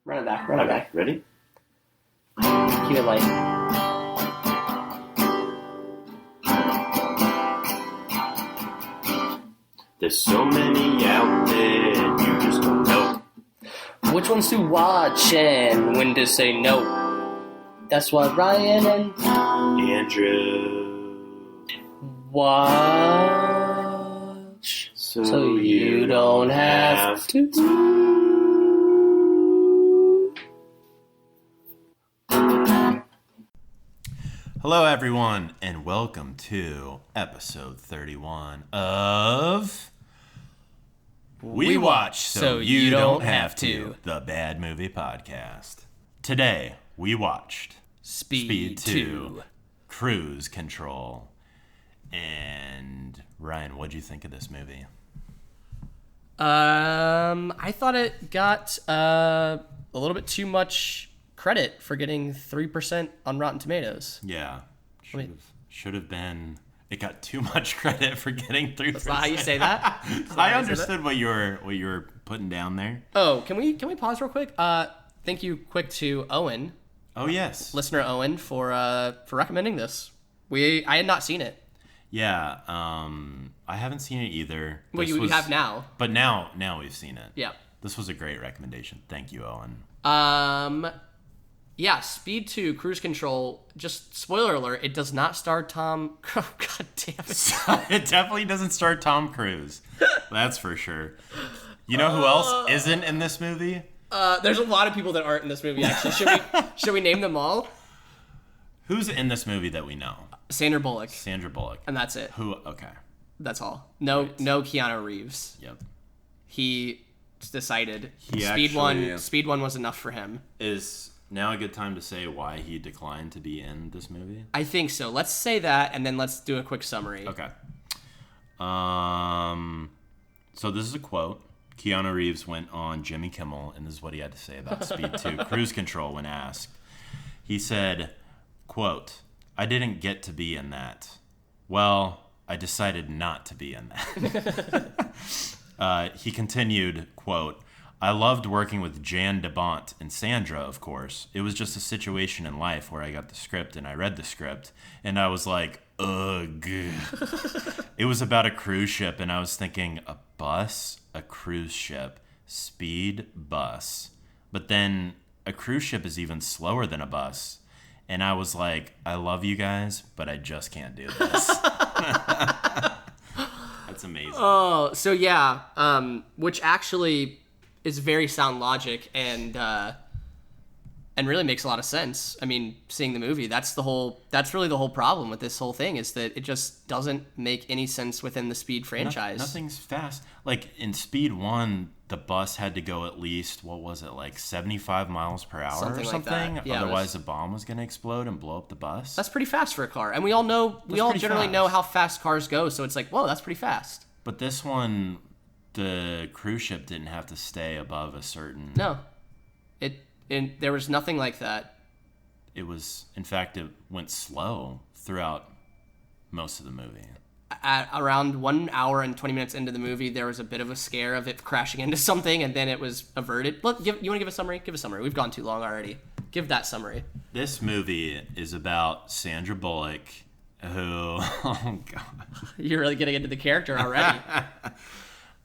Run it back. Ready? Keep it light. There's so many out there, you just don't know. Which ones to watch and when to say no. That's why Ryan and Andrew watch so you don't have to. Hello, everyone, and welcome to episode 31 of We Watch So You Don't Have to, the Bad Movie Podcast. Today, we watched Speed 2. Cruise Control. And Ryan, what'd you think of this movie? I thought it got a little bit too much credit for getting 3% on Rotten Tomatoes. Yeah, should have been. It got too much credit for getting 3%. That's not how you say that. I understood what you were putting down there. Oh, can we pause real quick? Thank you quick to Owen. Oh yes, listener Owen for recommending this. I had not seen it. Yeah, I haven't seen it either. Well, you have now. But now we've seen it. Yeah. This was a great recommendation. Thank you, Owen. Yeah, Speed 2, Cruise Control, just spoiler alert, it does not star Tom... Oh, God damn it. It definitely doesn't star Tom Cruise. That's for sure. You know who else isn't in this movie? There's a lot of people that aren't in this movie, actually. Should we name them all? Who's in this movie that we know? Sandra Bullock. And that's it. Okay. That's all. No Keanu Reeves. Yep. He decided Speed 1 was enough for him. Is now a good time to say why he declined to be in this movie? I think so. Let's say that, and then let's do a quick summary. Okay. So this is a quote. Keanu Reeves went on Jimmy Kimmel, and this is what he had to say about Speed 2, Cruise Control, when asked. He said, quote, "I didn't get to be in that. Well, I decided not to be in that." He continued, quote, "I loved working with Jan DeBont and Sandra, of course. It was just a situation in life where I got the script and I read the script, and I was like, ugh." It was about a cruise ship, and I was thinking, a bus? A cruise ship? Speed bus. But then a cruise ship is even slower than a bus. And I was like, I love you guys, but I just can't do this. That's amazing. Oh, so yeah, which actually is very sound logic and really makes a lot of sense. I mean, seeing the movie, that's really the whole problem with this whole thing, is that it just doesn't make any sense within the Speed franchise. Nothing's fast. Like in Speed 1, the bus had to go at least, 75 miles per hour something or something? Like that. Yeah, otherwise a bomb was going to explode and blow up the bus. That's pretty fast for a car. And we all generally know how fast cars go, so it's like, whoa, that's pretty fast. But this one, the cruise ship didn't have to stay above a certain... No. There was nothing like that. It was, in fact, it went slow throughout most of the movie. At around 1 hour and 20 minutes into the movie, there was a bit of a scare of it crashing into something, and then it was averted. You want to give a summary? Give a summary. We've gone too long already. Give that summary. This movie is about Sandra Bullock, who... Oh, God. You're really getting into the character already.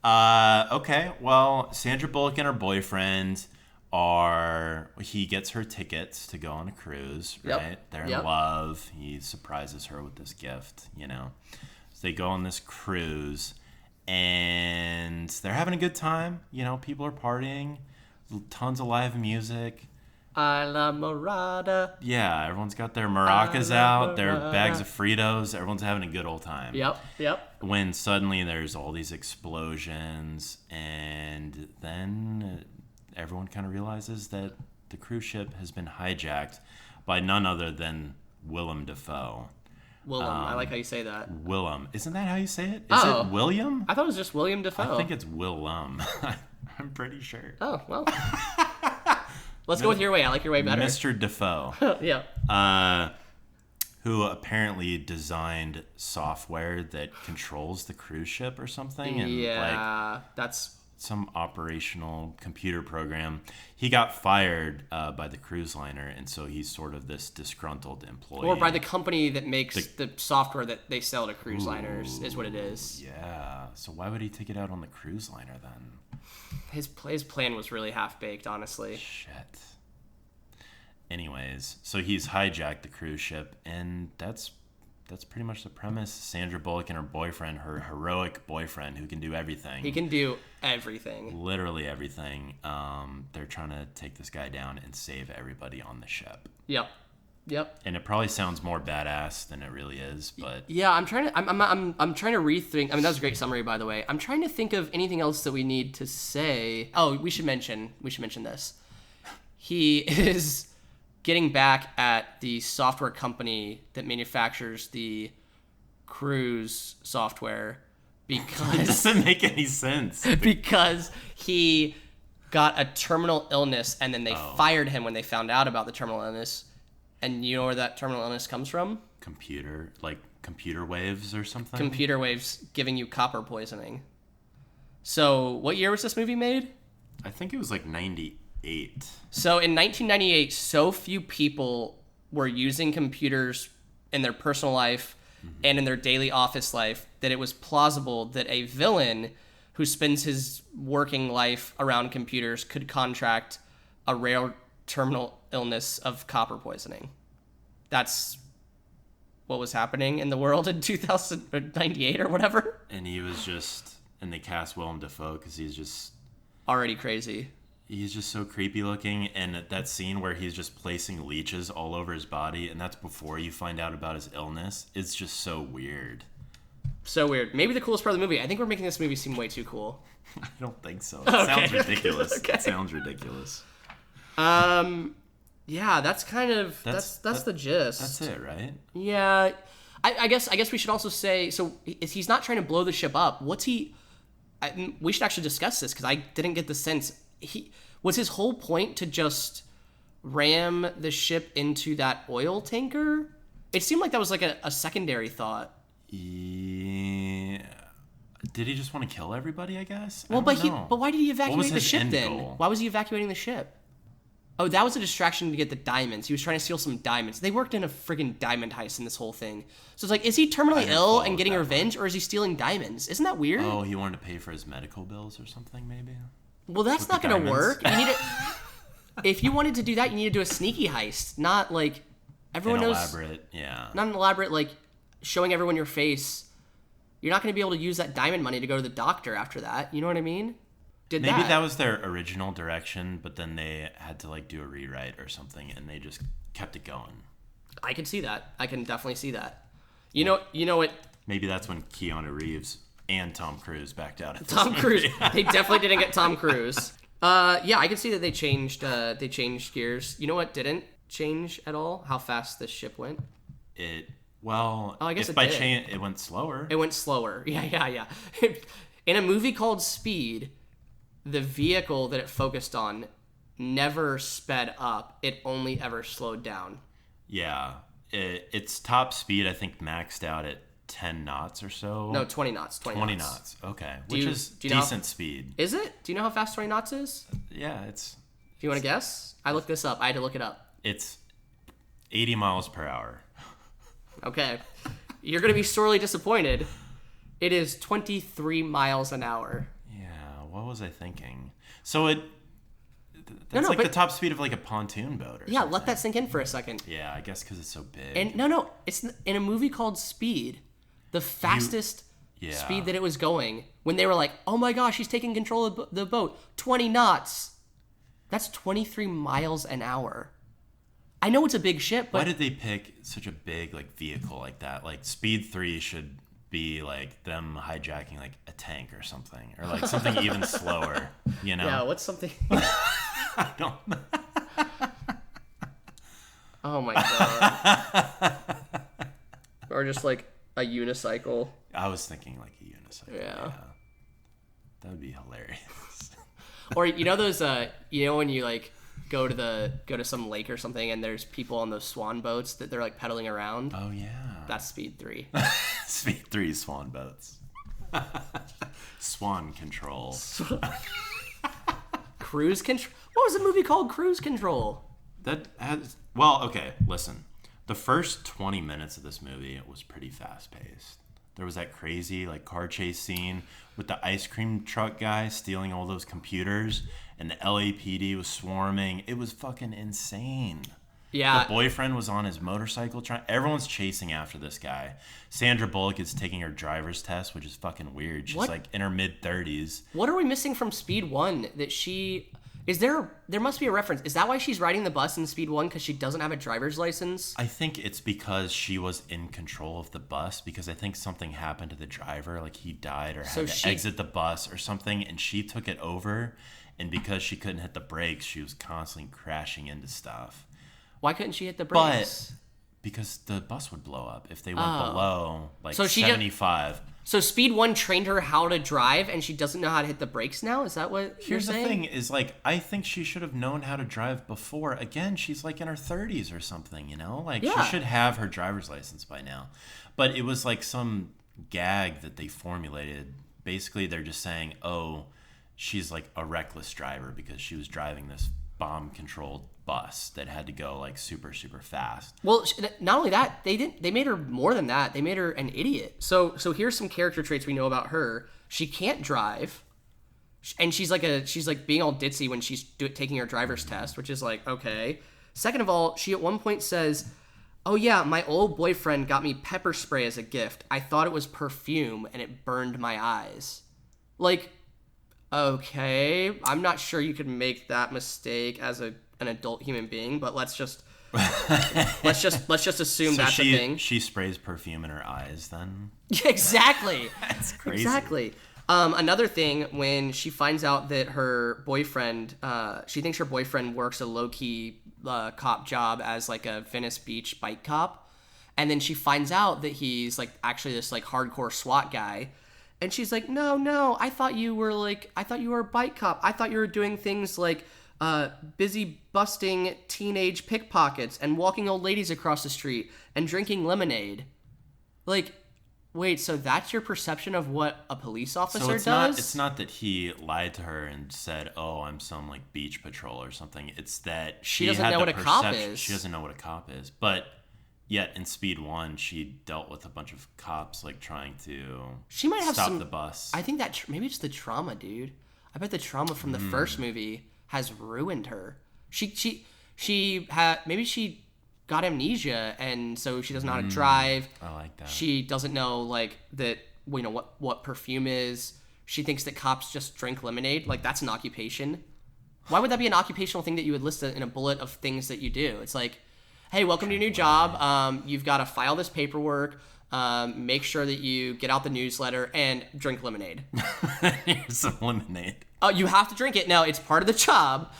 Okay, well, Sandra Bullock and her boyfriend... he gets her tickets to go on a cruise, right? Yep. They're in love. He surprises her with this gift, So they go on this cruise, and they're having a good time. People are partying, tons of live music. I love Marada. Yeah, everyone's got their maracas out, their bags of Fritos. Everyone's having a good old time. Yep. When suddenly there's all these explosions, and then... everyone kind of realizes that the cruise ship has been hijacked by none other than Willem Dafoe. I like how you say that. Willem. Isn't that how you say it? Is it William? I thought it was just William Dafoe. I think it's Willem. I'm pretty sure. Oh, well. Let's go with your way. I like your way better. Mr. Dafoe. Yeah. Who apparently designed software that controls the cruise ship or something. And yeah, that's some operational computer program. He got fired by the cruise liner, and so he's sort of this disgruntled employee. Or by the company that makes the software that they sell to cruise liners is what it is. Yeah. So why would he take it out on the cruise liner then? His plan was really half-baked, honestly. Shit. Anyways, so he's hijacked the cruise ship, and that's pretty much the premise. Sandra Bullock and her boyfriend, her heroic boyfriend who can do everything. He can do everything. Literally everything. They're trying to take this guy down and save everybody on the ship. Yep. And it probably sounds more badass than it really is, but yeah, I'm trying to rethink. I mean, that was a great summary, by the way. I'm trying to think of anything else that we need to say. Oh, we should mention this. He is getting back at the software company that manufactures the cruise software because it doesn't make any sense. Because he got a terminal illness and then they fired him when they found out about the terminal illness. And you know where that terminal illness comes from? Computer waves or something? Computer waves giving you copper poisoning. So what year was this movie made? I think it was like 98. So in 1998, so few people were using computers in their personal life and in their daily office life that it was plausible that a villain who spends his working life around computers could contract a rare terminal illness of copper poisoning. That's what was happening in the world in 2098 or whatever. And they cast Willem Dafoe because he's just already crazy. He's just so creepy looking, and that scene where he's just placing leeches all over his body, and that's before you find out about his illness, it's just so weird. So weird. Maybe the coolest part of the movie. I think we're making this movie seem way too cool. I don't think so. It sounds ridiculous. Okay. It sounds ridiculous. Yeah, that's kind of that's the gist. That's it, right? Yeah. I guess we should also say, so he's not trying to blow the ship up. We should actually discuss this because I didn't get the sense. Was his whole point to just ram the ship into that oil tanker? It seemed like that was like a secondary thought. Yeah. Did he just want to kill everybody, I guess? But why did he evacuate the ship then? Goal? Why was he evacuating the ship? Oh, that was a distraction to get the diamonds. He was trying to steal some diamonds. They worked in a friggin' diamond heist in this whole thing. So it's like, is he terminally ill and getting revenge, or is he stealing diamonds? Isn't that weird? Oh, he wanted to pay for his medical bills or something, maybe? Well, that's not going to work. You need to, if you wanted to do that, you need to do a sneaky heist, not like everyone knows. Elaborate, yeah. Not an elaborate, like showing everyone your face. You're not going to be able to use that diamond money to go to the doctor after that. You know what I mean? Maybe that was their original direction, but then they had to like do a rewrite or something, and they just kept it going. I can see that. I can definitely see that. You know what? Maybe that's when Keanu Reeves and Tom Cruise backed out. Tom Cruise. They definitely didn't get Tom Cruise. Yeah, I can see that they changed gears. You know what didn't change at all? How fast this ship went. I guess it went slower. It went slower. Yeah. In a movie called Speed, the vehicle that it focused on never sped up. It only ever slowed down. Yeah. Its top speed, I think, maxed out at 10 knots or so. No, 20 knots. 20 knots. Okay. Which is decent speed. Is it? Do you know how fast 20 knots is? Yeah, it's... Do you want to guess? I looked this up. I had to look it up. It's 80 miles per hour. Okay. You're going to be sorely disappointed. It is 23 miles an hour. Yeah, what was I thinking? So that's the top speed of like a pontoon boat or something. Yeah, let that sink in for a second. Yeah, I guess because it's so big. And no, it's in a movie called Speed. The fastest speed that it was going, when they were like, oh my gosh, he's taking control of the boat, 20 knots. That's 23 miles an hour. I know it's a big ship, but... Why did they pick such a big like vehicle like that? Like Speed 3 should be like them hijacking like a tank or something. Or like something even slower, you know? Yeah, what's something... I don't know. Oh my god. Or just like a unicycle. I was thinking like a unicycle. Yeah. That would be hilarious. Or you know those when you like go to some lake or something and there's people on those swan boats that they're like pedaling around? Oh yeah. That's Speed 3. Speed 3 swan boats. Swan Control. Cruise Control. What was the movie called? Cruise Control. Okay, listen. The first 20 minutes of this movie was pretty fast-paced. There was that crazy car chase scene with the ice cream truck guy stealing all those computers, and the LAPD was swarming. It was fucking insane. Yeah. The boyfriend was on his motorcycle everyone's chasing after this guy. Sandra Bullock is taking her driver's test, which is fucking weird. She's in her mid-30s. What are we missing from Speed 1 that she... there must be a reference. Is that why she's riding the bus in Speed 1? Because she doesn't have a driver's license? I think it's because she was in control of the bus, because I think something happened to the driver, he died or had to exit the bus or something, and she took it over, and because she couldn't hit the brakes, she was constantly crashing into stuff. Why couldn't she hit the brakes? Because the bus would blow up if they went below 75. So Speed 1 trained her how to drive, and she doesn't know how to hit the brakes now? Is that what you're saying? Here's the thing, is I think she should have known how to drive before. Again, she's in her 30s or something, She should have her driver's license by now. But it was some gag that they formulated. Basically, they're just saying, oh, she's a reckless driver because she was driving this bomb-controlled bus that had to go super, super fast. Well, not only that, they made her more than that. They made her an idiot. So here's some character traits we know about her. She can't drive, and she's being all ditzy when she's taking her driver's test, which is okay. Second of all, she at one point says, "Oh yeah, my old boyfriend got me pepper spray as a gift. I thought it was perfume and it burned my eyes." Okay, I'm not sure you could make that mistake as an adult human being, but let's just assume that's a thing. She sprays perfume in her eyes then? Yeah, exactly. That's crazy. Exactly. Another thing, when she finds out that her boyfriend, she thinks her boyfriend works a low-key cop job as a Venice Beach bike cop, and then she finds out that he's actually this hardcore SWAT guy. And she's like, no, I thought you were a bike cop. I thought you were doing things busy busting teenage pickpockets and walking old ladies across the street and drinking lemonade. Wait, so that's your perception of what a police officer does? It's not that he lied to her and said, oh, I'm some beach patrol or something. It's that she doesn't know what a cop is. She doesn't know what a cop is. But yet in Speed 1, she dealt with a bunch of cops trying to stop the bus. I think that maybe it's the trauma, dude. I bet the trauma from the first movie has ruined her. She got amnesia, and so she doesn't know how to drive. I like that. She doesn't know that what perfume is. She thinks that cops just drink lemonade. That's an occupation. Why would that be an occupational thing that you would list in a bullet of things that you do? It's hey, welcome to your new job. You've got to file this paperwork. Make sure that you get out the newsletter and drink lemonade. Here's some lemonade. Oh, you have to drink it. Now, it's part of the job.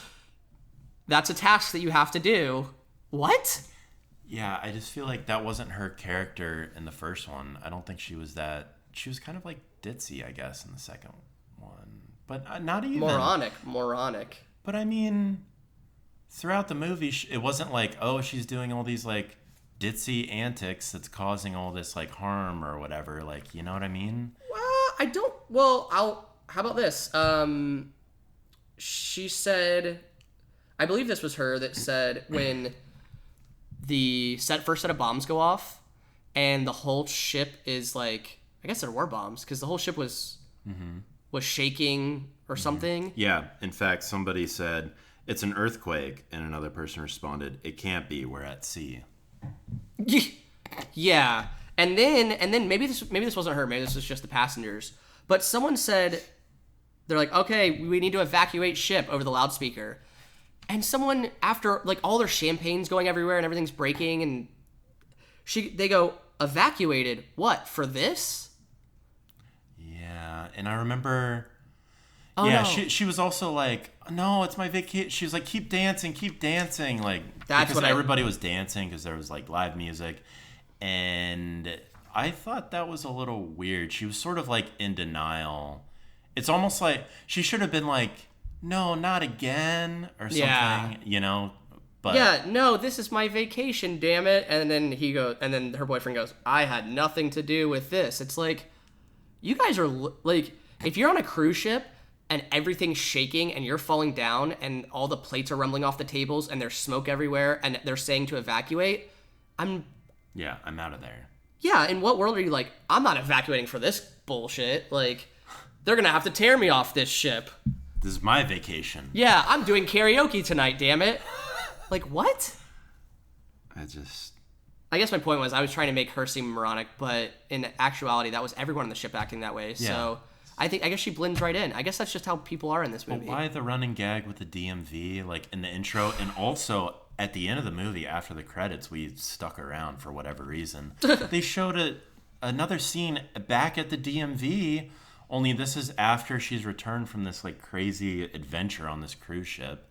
That's a task that you have to do. What? Yeah, I just feel that wasn't her character in the first one. I don't think she was that. She was kind of ditzy, I guess, in the second one. But not even. Moronic. But I mean, throughout the movie, it wasn't oh, she's doing all these ditzy antics that's causing all this harm or whatever. You know what I mean? How about this? She said, I believe this was her that said when the first set of bombs go off and the whole ship is I guess there were bombs because the whole ship was shaking or something. Yeah. In fact, somebody said, it's an earthquake, and another person responded, it can't be, we're at sea. Yeah. And then maybe this wasn't her, maybe this was just the passengers. But someone said, they're okay, we need to evacuate ship over the loudspeaker. And someone, after all their champagne's going everywhere and everything's breaking, and they go, evacuated? What, for this? Yeah, and I remember... Oh, yeah, no. she was also no, it's my vacation. She was keep dancing. That's because everybody was dancing because there was live music, and I thought that was a little weird. She was sort of in denial. It's almost she should have been no, not again or something, But yeah, no, this is my vacation, damn it. And then her boyfriend goes, I had nothing to do with this. It's you guys are If you're on a cruise ship and everything's shaking and you're falling down and all the plates are rumbling off the tables and there's smoke everywhere and they're saying to evacuate, I'm out of there. Yeah, in what world are you like, I'm not evacuating for this bullshit. Like, they're going to have to tear me off this ship. This is my vacation. Yeah, I'm doing karaoke tonight, damn it. Like, what? I guess my point was I was trying to make her seem moronic, but in actuality, that was everyone on the ship acting that way. Yeah. So I guess she blends right in. I guess that's just how people are in this movie. But why the running gag with the DMV, like in the intro, and also at the end of the movie, after the credits, we stuck around for whatever reason. They showed another scene back at the DMV, only this is after she's returned from this like crazy adventure on this cruise ship.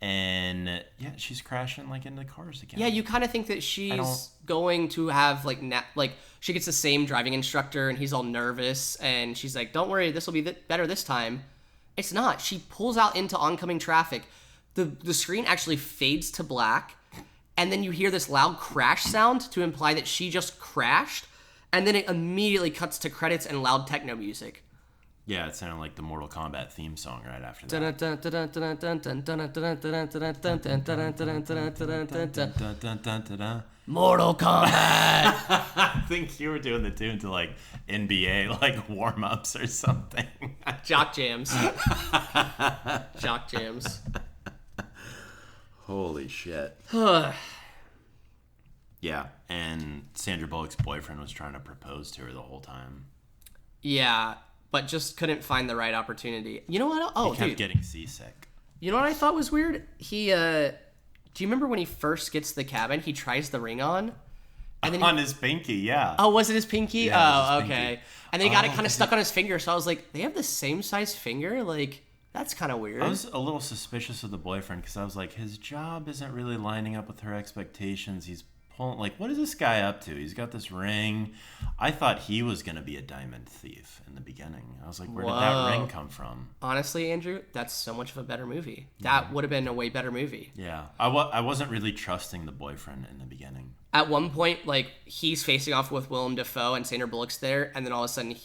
And she's crashing like into cars again. Yeah, you kind of think that she's going to have like she gets the same driving instructor and he's all nervous and she's like, "Don't worry, this will be better this time." It's not. She pulls out into oncoming traffic. The screen actually fades to black, and then you hear this loud crash sound to imply that she just crashed, and then it immediately cuts to credits and loud techno music. Yeah, it sounded like the Mortal Kombat theme song right after that. Mortal Kombat! I think you were doing the tune to like NBA, like warm-ups or something. Jock jams. Jock jams. Holy shit. Yeah, and Sandra Bullock's boyfriend was trying to propose to her the whole time. Yeah, but just couldn't find the right opportunity. You know what? He kept getting seasick. You know what I thought was weird? Do you remember when he first gets to the cabin, he tries the ring on? And then his pinky, yeah. Oh, was it his pinky? Yeah, okay. Pinky. And then he got it kind of stuck on his finger, so I was like, they have the same size finger? Like, that's kind of weird. I was a little suspicious of the boyfriend because I was like, his job isn't really lining up with her expectations. He's pulling, like, what is this guy up to? He's got this ring. I thought he was going to be a diamond thief in the beginning. I was like, where did that ring come from? Honestly, Andrew, that's so much of a better movie. That would have been a way better movie. Yeah. I wasn't really trusting the boyfriend in the beginning. At one point, like, he's facing off with Willem Dafoe and Sandra Bullock's there, and then all of a sudden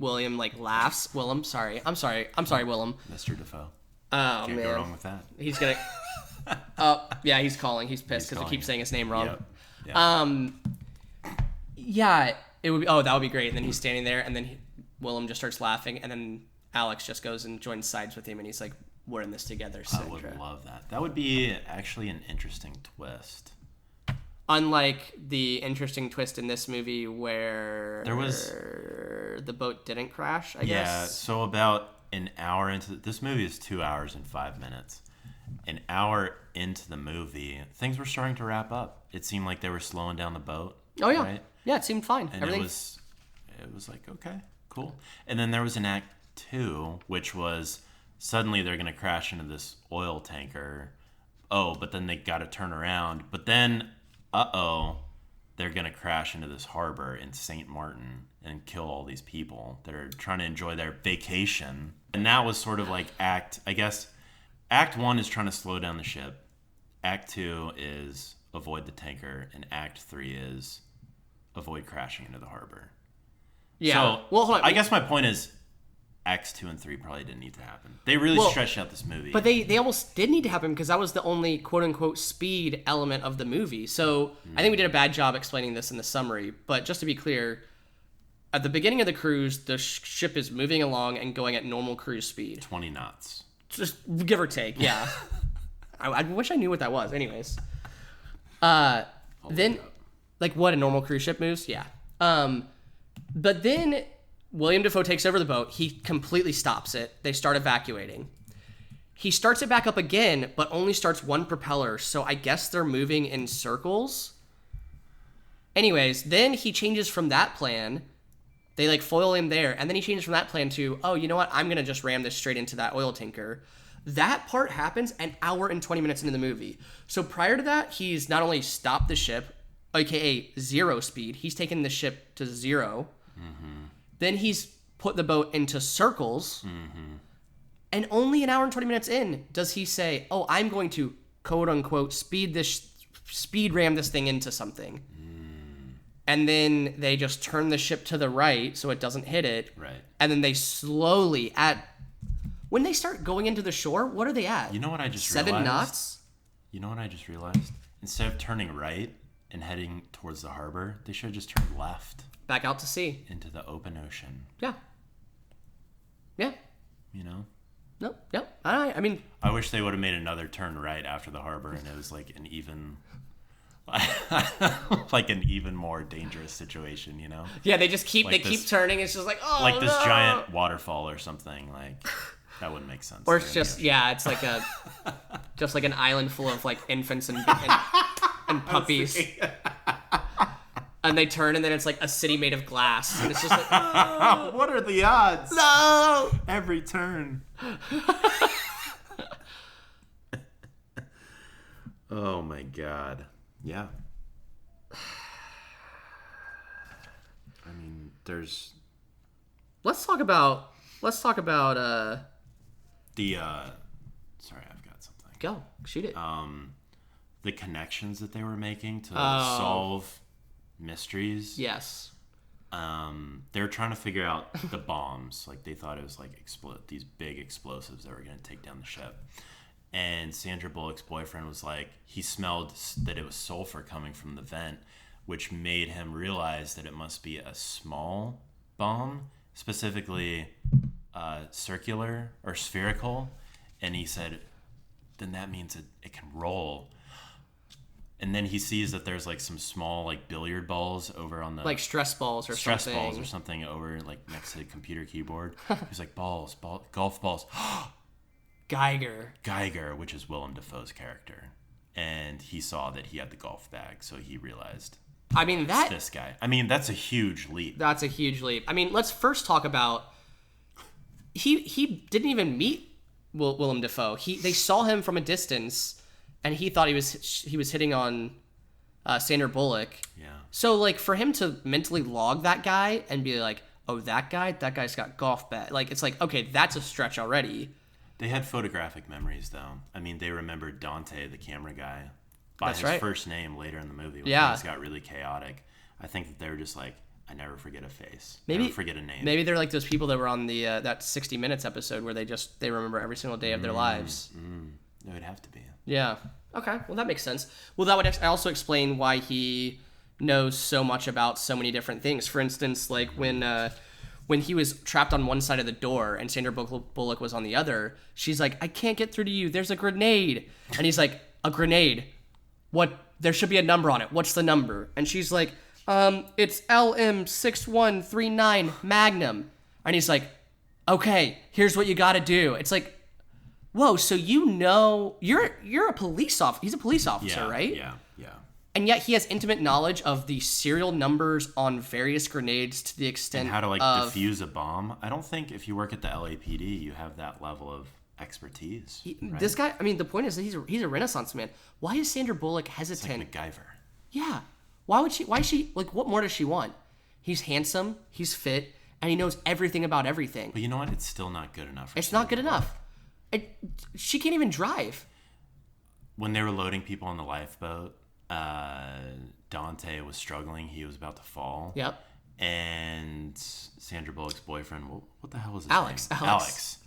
William, like, laughs. I'm sorry, Willem. Mr. Dafoe. Oh, Can't go wrong with that. He's gonna... Oh, yeah, he's calling. He's pissed because I keep saying his name wrong. Yep. Yeah. Yeah, it would be... Oh, that would be great. And then he's standing there, and then Willem just starts laughing, and then Alex just goes and joins sides with him, and he's like, we're in this together, Sandra. I would love that. That would be actually an interesting twist. Unlike the interesting twist in this movie where the boat didn't crash, I guess. Yeah, so about an hour into... This movie is 2 hours and 5 minutes. An hour into the movie, things were starting to wrap up. It seemed like they were slowing down the boat. Oh, yeah. Right? Yeah, it seemed fine. And it was like, okay, cool. And then there was an act 2, which was suddenly they're going to crash into this oil tanker. Oh, but then they got to turn around. But then... they're going to crash into this harbor in St. Martin and kill all these people that are trying to enjoy their vacation. And that was sort of like Act 1 is trying to slow down the ship. Act 2 is avoid the tanker. And Act 3 is avoid crashing into the harbor. Yeah. So, well, hold on. I guess my point is Acts 2 and 3 probably didn't need to happen. They really stretched out this movie. But they almost did need to happen because that was the only quote-unquote speed element of the movie. So I think we did a bad job explaining this in the summary. But just to be clear, at the beginning of the cruise, the ship is moving along and going at normal cruise speed. 20 knots. Just give or take, yeah. I wish I knew what that was. Anyways. Then, like what, a normal cruise ship moves? Yeah. But then... William Dafoe takes over the boat. He completely stops it. They start evacuating. He starts it back up again, but only starts one propeller, so I guess they're moving in circles. Anyways, then he changes from that plan. They, like, foil him there, and then he changes from that plan to, oh, you know what? I'm going to just ram this straight into that oil tanker. That part happens an hour and 20 minutes into the movie. So prior to that, he's not only stopped the ship, aka 0 speed, he's taken the ship to 0. Mm-hmm. Then he's put the boat into circles, and only an hour and 20 minutes in does he say, oh, I'm going to, quote-unquote, speed ram this thing into something. and then they just turn the ship to the right so it doesn't hit it. Right. And then they slowly when they start going into the shore, what are they at? You know what I just 7 realized? knots? You know what I just realized? Instead of turning right and heading towards the harbor, they should have just turned left. Back out to sea. Into the open ocean. Yeah. Yeah. You know? No. I mean... I wish they would have made another turn right after the harbor, and it was like an even... like an even more dangerous situation, you know? Yeah, they just keep... Like they keep turning. It's just like, oh, like this no! giant waterfall or something. Like, that wouldn't make sense. Or it's just... Yeah, it's like a... just like an island full of, like, infants and puppies. And they turn, and then it's like a city made of glass. And it's just like, oh, what are the odds? No! Every turn. Oh my god. Yeah. I mean, there's... Let's talk about the sorry, I've got something. Go. Shoot it. The connections that they were making to solve mysteries. Yes. They were trying to figure out the bombs. Like, they thought it was like these big explosives that were going to take down the ship. And Sandra Bullock's boyfriend was like, he smelled that it was sulfur coming from the vent, which made him realize that it must be a small bomb, specifically circular or spherical. And he said, then that means it can roll. And then he sees that there's like some small like billiard balls over on the... Like stress balls or something over like next to the computer keyboard. He's like, golf balls. Geiger, which is Willem Dafoe's character. And he saw that he had the golf bag, so he realized... I mean, this guy. I mean, that's a huge leap. That's a huge leap. I mean, let's first talk about... He didn't even meet Willem Dafoe. They saw him from a distance... And he thought he was hitting on Sandra Bullock. Yeah. So, like, for him to mentally log that guy and be like, oh, that guy's got golf bat. Like, it's like, okay, that's a stretch already. They had photographic memories, though. I mean, they remembered Dante, the camera guy, by his first name later in the movie when things got really chaotic. I think that they were just like, I never forget a face. Never forget a name. Maybe they're like those people that were on the that 60 Minutes episode where they remember every single day of their lives. It would have to be. Yeah. Okay. Well, that makes sense. Well, that would also explain why he knows so much about so many different things. For instance, like when he was trapped on one side of the door and Sandra Bullock was on the other, she's like, I can't get through to you. There's a grenade. And he's like, a grenade? What? There should be a number on it. What's the number? And she's like, it's LM6139 Magnum. And he's like, okay, here's what you got to do. It's like, whoa, so you're a police officer. He's a police officer, right? Yeah. And yet he has intimate knowledge of the serial numbers on various grenades to the extent and how to defuse a bomb. I don't think if you work at the LAPD, you have that level of expertise. Right? This guy, I mean, the point is that he's a Renaissance man. Why is Sandra Bullock hesitant? It's like MacGyver. Yeah. Why is she, like, what more does she want? He's handsome, he's fit, and he knows everything about everything. But you know what? It's still not good enough. It's not good enough. She can't even drive. When they were loading people on the lifeboat, Dante was struggling. He was about to fall. Yep. And Sandra Bullock's boyfriend, what the hell was his Alex. name? Alex.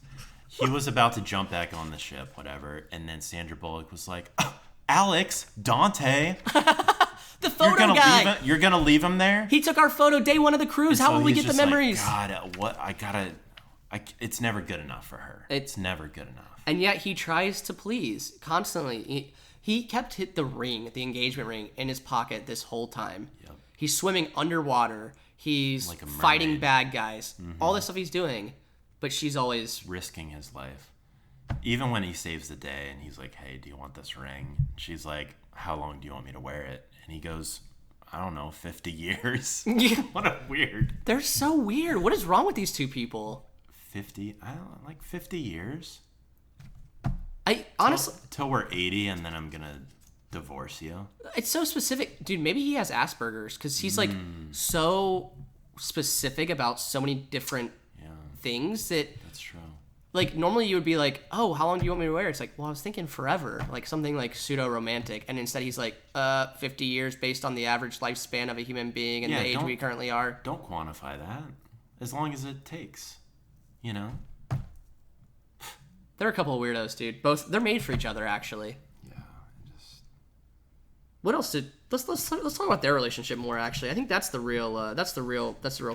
He was about to jump back on the ship, whatever. And then Sandra Bullock was like, oh, Alex, Dante. The photo guy. You're going to leave him there? He took our photo day one of the cruise. How will we get the memories? God, what? It's never good enough for her. It's never good enough. And yet he tries to please constantly. He kept the engagement ring, in his pocket this whole time. Yep. He's swimming underwater. He's like fighting bad guys. Mm-hmm. All this stuff he's doing, but she's always risking his life. Even when he saves the day and he's like, hey, do you want this ring? She's like, how long do you want me to wear it? And he goes, I don't know, 50 years. What a weird. They're so weird. What is wrong with these two people? 50 years. I honestly till we're 80 and then I'm gonna divorce you. It's so specific, dude. Maybe he has Asperger's because he's like so specific about so many different things that's true. like, normally you would be like, oh, how long do you want me to wear? It's like, well, I was thinking forever, like something like pseudo-romantic. And instead he's like, 50 years based on the average lifespan of a human being and the age we currently are. Don't quantify that. As long as it takes, you know? They're a couple of weirdos, dude. They're made for each other, actually. Yeah, What else let's talk about their relationship more, actually. I think that's the real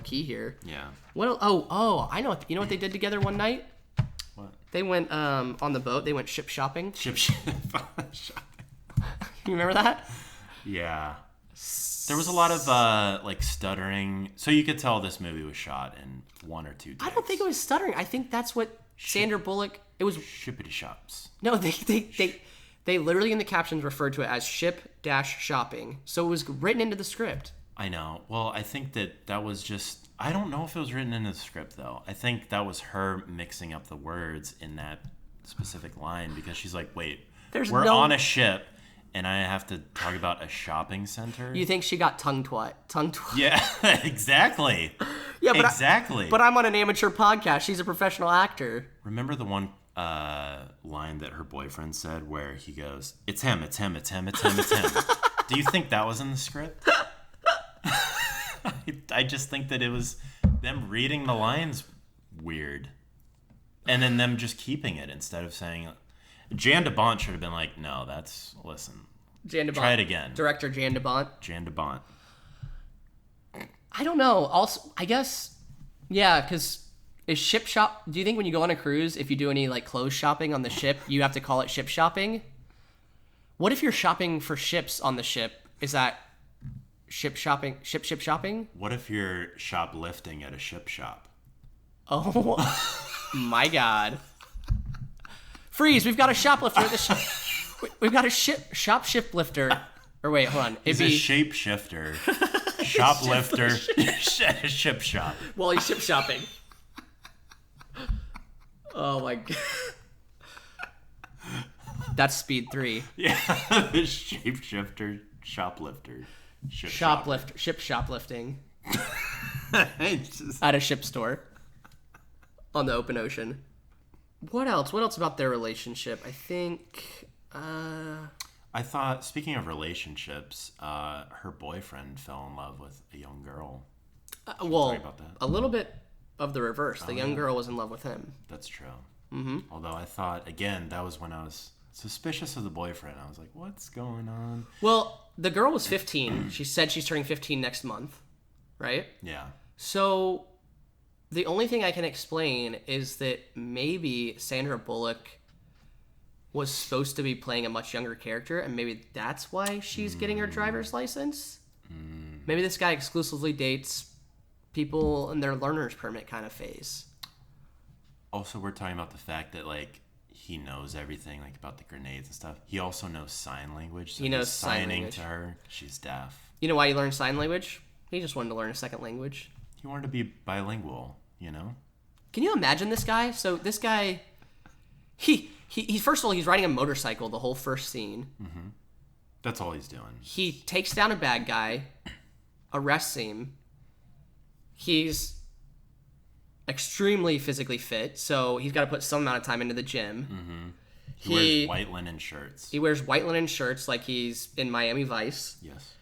key here. Yeah. I know. You know what they did together one night? What? They went on the boat. They went ship shopping. Shopping. You remember that? Yeah. There was a lot of like stuttering, so you could tell this movie was shot in 1 or 2 days. I don't think it was stuttering. I think that's what Sandra Bullock. It was shippity shops. No, they literally in the captions referred to it as ship-shopping. So it was written into the script. I know. Well, I think that was just, I don't know if it was written into the script though. I think that was her mixing up the words in that specific line because she's like, wait, we're on a ship and I have to talk about a shopping center? You think she got tongue twat? Yeah, exactly. Yeah, but exactly. But I'm on an amateur podcast. She's a professional actor. Remember the one line that her boyfriend said where he goes, it's him. Do you think that was in the script? I just think that it was them reading the lines weird. And then them just keeping it instead of saying... Jan de Bont should have been like, no, listen. Jan de Bont. Try it again. Director Jan de Bont. Jan de Bont. I don't know. Also, I guess, yeah, because is ship shop... Do you think when you go on a cruise, if you do any, like, clothes shopping on the ship, you have to call it ship shopping? What if you're shopping for ships on the ship? Is that ship shopping? Ship shopping? What if you're shoplifting at a ship shop? Oh, my God. Freeze, we've got a shoplifter at the shop. We've got a shop shiplifter. Or wait, hold on. He's a shapeshifter. Shoplifter. Ship shop. While he's ship shopping. Oh my God. That's speed 3. Yeah, the shapeshifter, shoplifter. Ship shoplifting. At a ship store. On the open ocean. What else? What else about their relationship? I think... I thought, speaking of relationships, her boyfriend fell in love with a young girl. Well, a little bit of the reverse. The young girl was in love with him. That's true. Mm-hmm. Although I thought, again, that was when I was suspicious of the boyfriend. I was like, what's going on? Well, the girl was 15. She said she's turning 15 next month, right? Yeah. So the only thing I can explain is that maybe Sandra Bullock was supposed to be playing a much younger character, and maybe that's why she's getting her driver's license. Maybe this guy exclusively dates people in their learner's permit kind of phase. Also, we're talking about the fact that, like, he knows everything, like, about the grenades and stuff. He also knows sign language, so he knows he's signing sign language to her. She's deaf. You know why he learned sign language? He just wanted to learn a second language. He wanted to be bilingual, you know? Can you imagine this guy? So this guy, he first of all, he's riding a motorcycle the whole first scene. Mm-hmm. That's all he's doing. He takes down a bad guy, arrests him. He's extremely physically fit, so he's got to put some amount of time into the gym. Mm-hmm. He wears white linen shirts. He wears white linen shirts like he's in Miami Vice. Yes.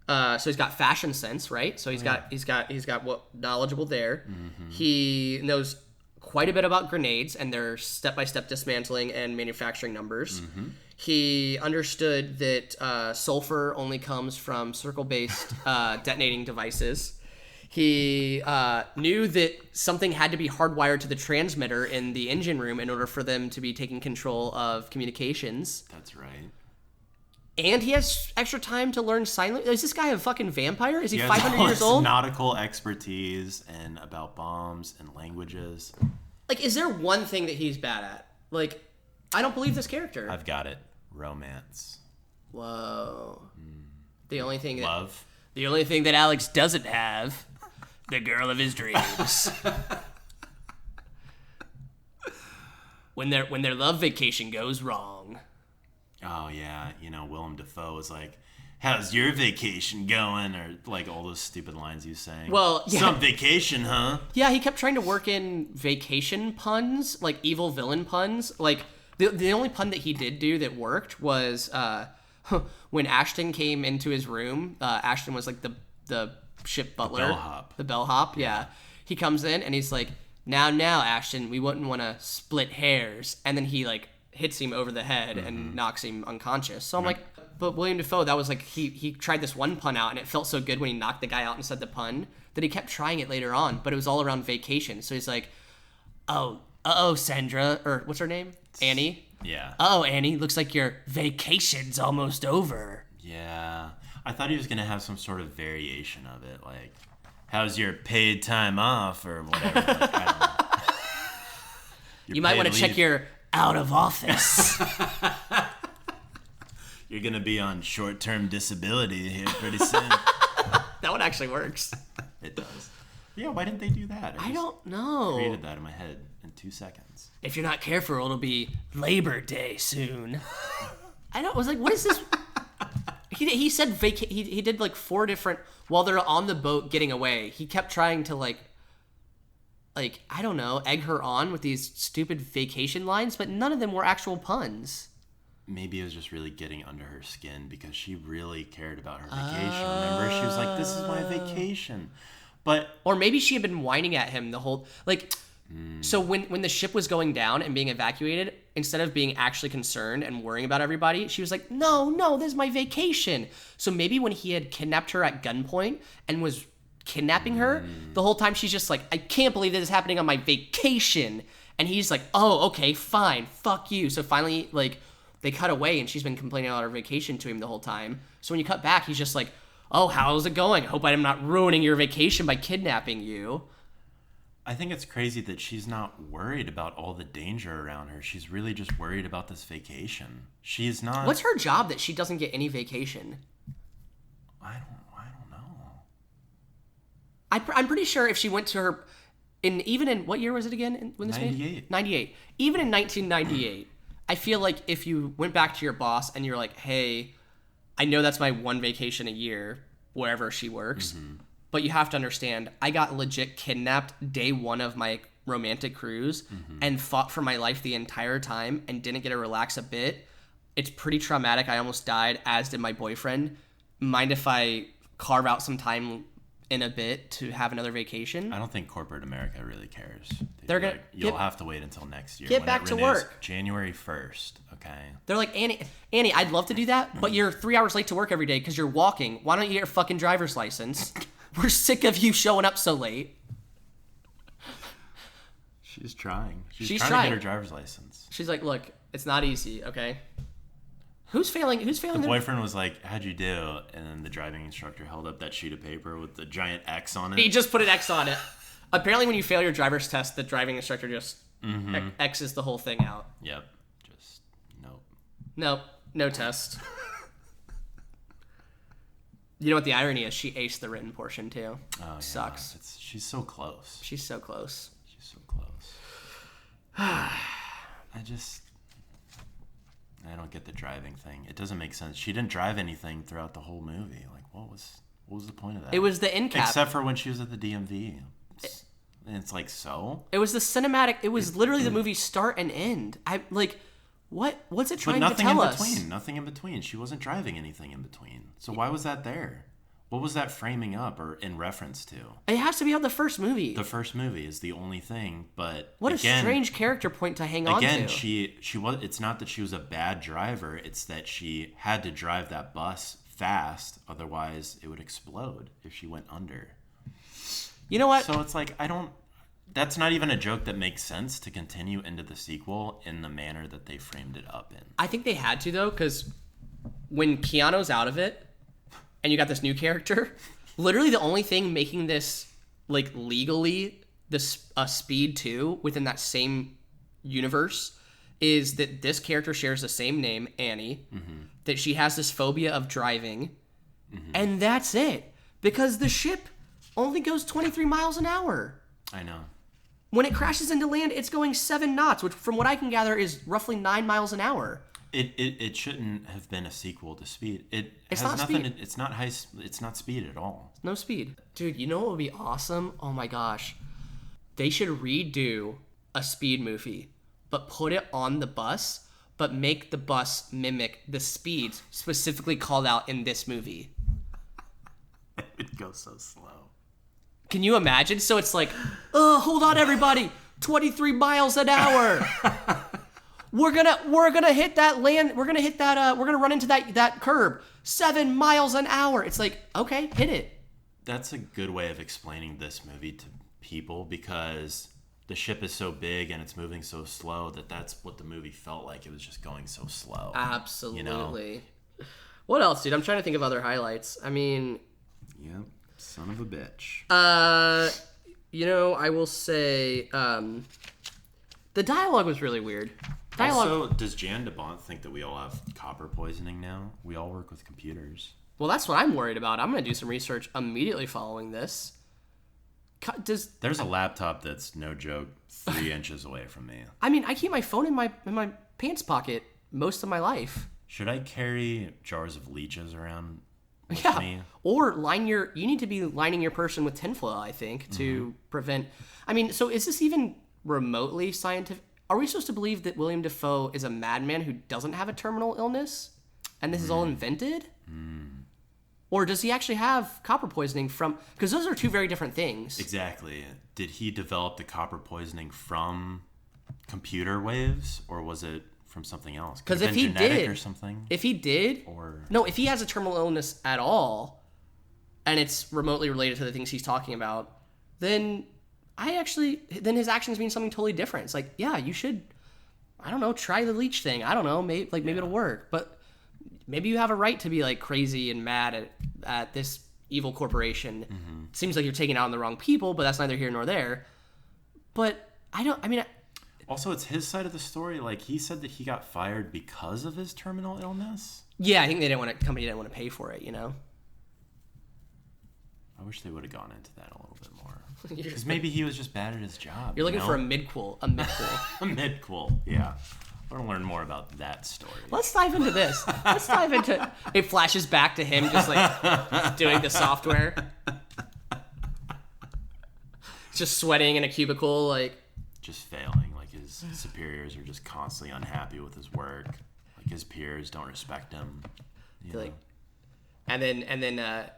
So he's got fashion sense, right? So he's got what knowledgeable there. Mm-hmm. He knows quite a bit about grenades and their step-by-step dismantling and manufacturing numbers. Mm-hmm. He understood that sulfur only comes from circle-based detonating devices. He knew that something had to be hardwired to the transmitter in the engine room in order for them to be taking control of communications. That's right. And he has extra time to learn sign language. Is this guy a fucking vampire? Is he 500 years old? Nautical expertise and about bombs and languages. Like, is there one thing that he's bad at? Like, I don't believe this character. I've got it. Romance. Whoa. The only thing that... Love. The only thing that Alex doesn't have, the girl of his dreams. when their love vacation goes wrong. Oh yeah, Willem Dafoe was like, "How's your vacation going?" Or like all those stupid lines you sang. Well, yeah. Some vacation, huh? Yeah, he kept trying to work in vacation puns, like evil villain puns. Like the only pun that he did do that worked was when Ashton came into his room. Ashton was like the ship butler, the bellhop. Yeah, he comes in and he's like, "Now, Ashton, we wouldn't want to split hairs," and then he like hits him over the head and knocks him unconscious. So I'm like, but William Dafoe, that was like he tried this one pun out and it felt so good when he knocked the guy out and said the pun that he kept trying it later on, but it was all around vacation. So he's like, oh, Sandra, or what's her name? Annie? Yeah. Oh, Annie, looks like your vacation's almost over. Yeah. I thought he was going to have some sort of variation of it, like, how's your paid time off or whatever. Like, I don't know. You might want to check your out of office. You're going to be on short-term disability here pretty soon. That one actually works. It does. Yeah, why didn't they do that? I don't know. Created that in my head in 2 seconds. If you're not careful, it'll be Labor Day soon. I was like, what is this? He said he did like 4 different, while they're on the boat getting away, he kept trying to like I don't know, egg her on with these stupid vacation lines, but none of them were actual puns. Maybe it was just really getting under her skin because she really cared about her vacation. Remember, she was like, "This is my vacation," or maybe she had been whining at him the whole like. So when the ship was going down and being evacuated, instead of being actually concerned and worrying about everybody, she was like, no, this is my vacation. So maybe when he had kidnapped her at gunpoint and was kidnapping her, the whole time she's just like, I can't believe this is happening on my vacation. And he's like, oh, okay, fine, fuck you. So finally, like, they cut away and she's been complaining about her vacation to him the whole time. So when you cut back, he's just like, oh, how's it going? I hope I'm not ruining your vacation by kidnapping you. I think it's crazy that she's not worried about all the danger around her. She's really just worried about this vacation. She's not. What's her job that she doesn't get any vacation? I don't know. I'm pretty sure if she went to her, even in what year was it again? When this 98. 98. Even in 1998, I feel like if you went back to your boss and you're like, hey, I know that's my one vacation a year, wherever she works. Mm-hmm. But you have to understand, I got legit kidnapped day one of my romantic cruise and fought for my life the entire time and didn't get to relax a bit. It's pretty traumatic. I almost died, as did my boyfriend. Mind if I carve out some time in a bit to have another vacation? I don't think corporate America really cares. They're gonna you'll have to wait until next year. Get back to work. January 1st, okay? They're like, Annie, I'd love to do that, but you're 3 hours late to work every day because you're walking. Why don't you get a fucking driver's license? We're sick of you showing up so late. She's trying. She's trying to get her driver's license. She's like, look, it's not easy, okay? Who's failing? The boyfriend was like, how'd you do? And then the driving instructor held up that sheet of paper with the giant X on it. He just put an X on it. Apparently when you fail your driver's test, the driving instructor just X's the whole thing out. Yep. Just, nope. Nope. No test. You know what the irony is? She aced the written portion too. Oh, sucks. Yeah. She's so close. She's so close. I don't get the driving thing. It doesn't make sense. She didn't drive anything throughout the whole movie. Like, what was the point of that? It was the end cap. Except for when she was at the DMV. It's like, so? It was the cinematic. It was literally the movie's start and end. What's it trying to tell us? Nothing in between. She wasn't driving anything in between. So why was that there? What was that framing up or in reference to? It has to be on the first movie. The first movie is the only thing, but what again, a strange character point to hang on to. Again, she was. It's not that she was a bad driver. It's that she had to drive that bus fast, otherwise it would explode if she went under. You know what? So it's like that's not even a joke that makes sense to continue into the sequel in the manner that they framed it up in. I think they had to though, because when Keanu's out of it, and you got this new character, literally the only thing making this like legally Speed 2 within that same universe is that this character shares the same name, Annie, that she has this phobia of driving, and that's it. Because the ship only goes 23 miles an hour. I know. When it crashes into land, it's going 7 knots, which from what I can gather is roughly 9 miles an hour. It shouldn't have been a sequel to Speed. It's has not nothing. Speed. It's not high. It's not Speed at all. No Speed. Dude, you know what would be awesome? Oh my gosh. They should redo a Speed movie, but put it on the bus, but make the bus mimic the speeds specifically called out in this movie. It goes so slow. Can you imagine? So it's like, hold on everybody, 23 miles an hour. We're gonna hit that land. We're gonna run into that curb. 7 miles an hour. It's like, okay, hit it. That's a good way of explaining this movie to people, because the ship is so big and it's moving so slow that's what the movie felt like. It was just going so slow. Absolutely. You know? What else, dude? I'm trying to think of other highlights. I mean, yep, son of a bitch. I will say, the dialogue was really weird. Also, does Jan DeBont think that we all have copper poisoning now? We all work with computers. Well, that's what I'm worried about. I'm going to do some research immediately following this. There's a laptop that's, no joke, 3 inches away from me. I mean, I keep my phone in my pants pocket most of my life. Should I carry jars of leeches around with me? Or you need to be lining your person with tinfoil, I think, to prevent. I mean, so is this even remotely scientific? Are we supposed to believe that William Dafoe is a madman who doesn't have a terminal illness, and this is all invented? Or does he actually have copper poisoning from... Because those are two very different things. Exactly. Did he develop the copper poisoning from computer waves, or was it from something else? Because if he did... or something? If he did... No, if he has a terminal illness at all, and it's remotely related to the things he's talking about, then then his actions mean something totally different. It's like, yeah, you should, I don't know, try the leech thing. I don't know, maybe it'll work. But maybe you have a right to be like crazy and mad at this evil corporation. It seems like you're taking out on the wrong people, but that's neither here nor there. But also, it's his side of the story. Like, he said that he got fired because of his terminal illness. Yeah, I think company didn't want to pay for it, you know? I wish they would have gone into that a little bit more. Because maybe he was just bad at his job. You're looking for a midquel. A midquel, yeah. I want to learn more about that story. Let's dive into this. It flashes back to him just like doing the software. Just sweating in a cubicle, like. Just failing. Like, his superiors are just constantly unhappy with his work. Like, his peers don't respect him. Like, and then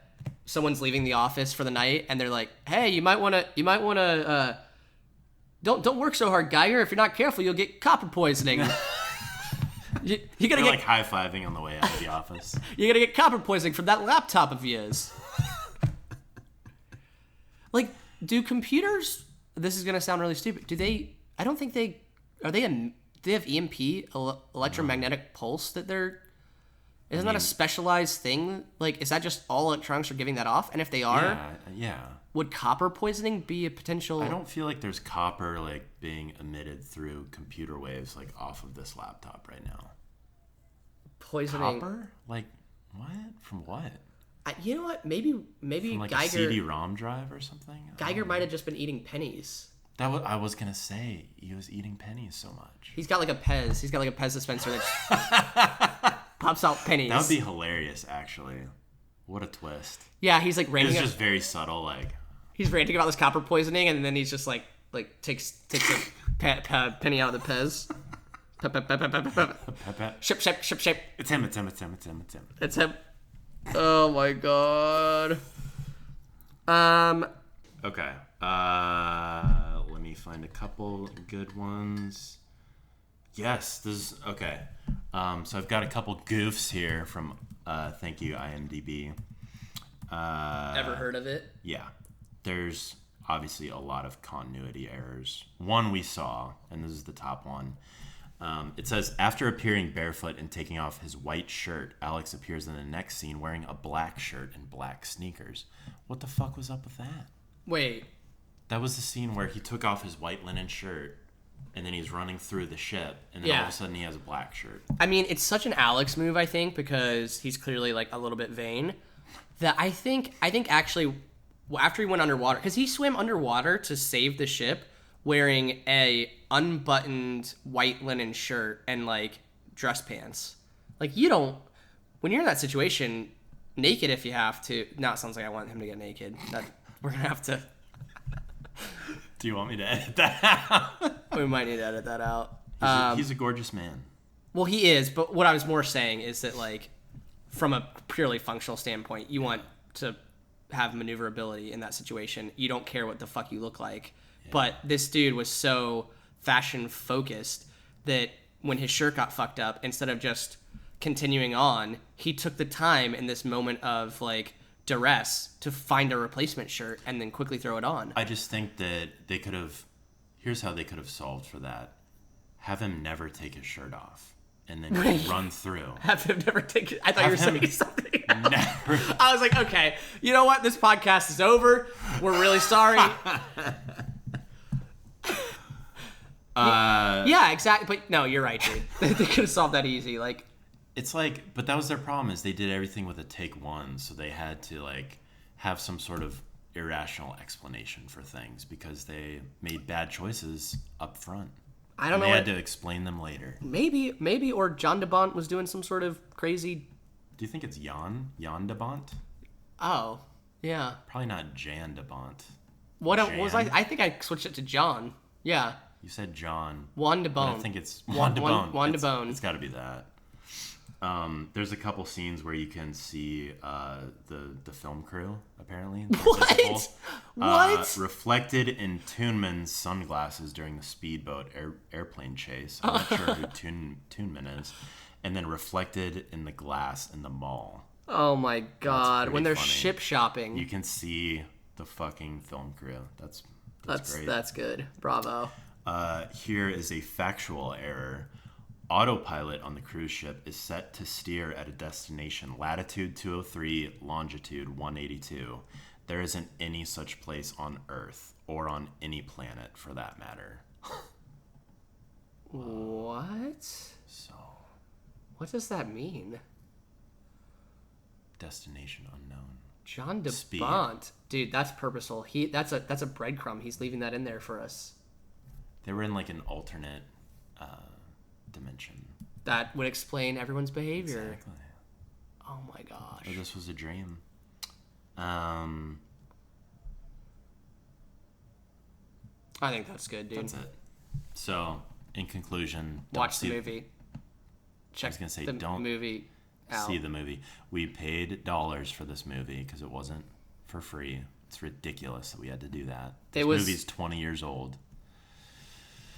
someone's leaving the office for the night, and they're like, "Hey, you might want to don't work so hard, Geiger. If you're not careful, you'll get copper poisoning." You're gonna get like high-fiving on the way out of the office. You're gonna get copper poisoning from that laptop of yours. Like, do computers? This is gonna sound really stupid. Do they? I don't think they. Do they have EMP, electromagnetic pulse that they're? Isn't that a specialized thing? Like, is that just all electronics are giving that off? And if they are, yeah. Would copper poisoning be a potential? I don't feel like there's copper like being emitted through computer waves like off of this laptop right now. Poisoning. Copper? Like what? From what? You know what? Maybe from like Geiger, a CD-ROM drive or something. Geiger might have just been eating pennies. I was gonna say he was eating pennies so much. He's got like a Pez. He's got like a Pez dispenser that pops out pennies. That would be hilarious, actually. What a twist. Yeah, he's like ranting. It's just very subtle, like. He's ranting about this copper poisoning, and then he's just like takes a penny out of the Pez. Ship. It's him. Oh my god. Okay. Let me find a couple good ones. Yes, this is okay. So I've got a couple goofs here from thank you IMDb. Ever heard of it? Yeah. There's obviously a lot of continuity errors. One we saw, and this is the top one. It says, after appearing barefoot and taking off his white shirt, Alex appears in the next scene wearing a black shirt and black sneakers. What the fuck was up with that? Wait. That was the scene where he took off his white linen shirt, and then he's running through the ship, and then all of a sudden he has a black shirt. I mean, it's such an Alex move, I think, because he's clearly like a little bit vain, that I think actually after he went underwater, because he swam underwater to save the ship wearing a unbuttoned white linen shirt and like dress pants. Like, you don't, when you're in that situation, naked if you have to. No, it sounds like I want him to get naked. We're going to have to. Do you want me to edit that out? We might need to edit that out. He's a gorgeous man. Well, he is, but what I was more saying is that, like, from a purely functional standpoint, you want to have maneuverability in that situation. You don't care what the fuck you look like. Yeah. But this dude was so fashion focused that when his shirt got fucked up, instead of just continuing on, he took the time in this moment of, like, duress to find a replacement shirt and then quickly throw it on. I just think that they could have, here's how they could have solved for that. Have him never take his shirt off and then run through. Have him never take it. I thought you were saying something else. Never. I was like, okay, you know what? This podcast is over. We're really sorry. Yeah, exactly. But no, you're right, dude. They could have solved that easy. Like, it's like, but that was their problem, is they did everything with a take one, so they had to, like, have some sort of irrational explanation for things because they made bad choices up front. I don't know. They had to explain them later. Maybe, or John DeBont was doing some sort of crazy. Do you think it's Jan DeBont? Oh, yeah. Probably not Jan DeBont. What was I? I think I switched it to John. Yeah. You said John. Juan DeBont. I think it's Juan DeBont. Juan DeBont. It's got to be that. There's a couple scenes where you can see the film crew, apparently. What? Reflected in Toonman's sunglasses during the speedboat airplane chase. I'm not sure who Toonman is. And then reflected in the glass in the mall. Oh my god. When they're funny. ship shopping. You can see the fucking film crew. That's great. That's good. Bravo. Here is a factual error. Autopilot on the cruise ship is set to steer at a destination, latitude 203, longitude 182. There isn't any such place on Earth, or on any planet for that matter. What? So, what does that mean? Destination unknown. John DeBont. Dude, that's purposeful. That's a breadcrumb. He's leaving that in there for us. They were in, like, an alternate dimension. That would explain everyone's behavior. Exactly. Oh my gosh. Or this was a dream. I think that's good, dude. That's it. So, in conclusion, watch the movie. Check I was gonna say, the movie out. See the movie. We paid dollars for this movie because it wasn't for free. It's ridiculous that we had to do that. This movie's 20 years old.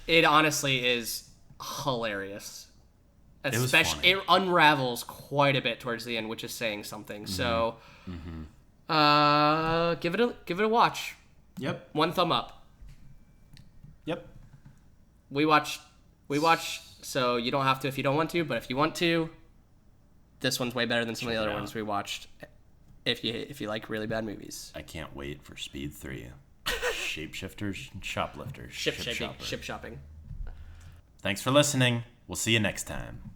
It honestly is hilarious. Especially, it was it unravels quite a bit towards the end, which is saying something. Mm-hmm. So, give it a watch. Yep. 1 thumb up. Yep. We watch. So you don't have to if you don't want to, but if you want to, this one's way better than some of the other ones we watched. If you like really bad movies, I can't wait for Speed 3. Shapeshifters and shoplifters. Ship shopping. Thanks for listening. We'll see you next time.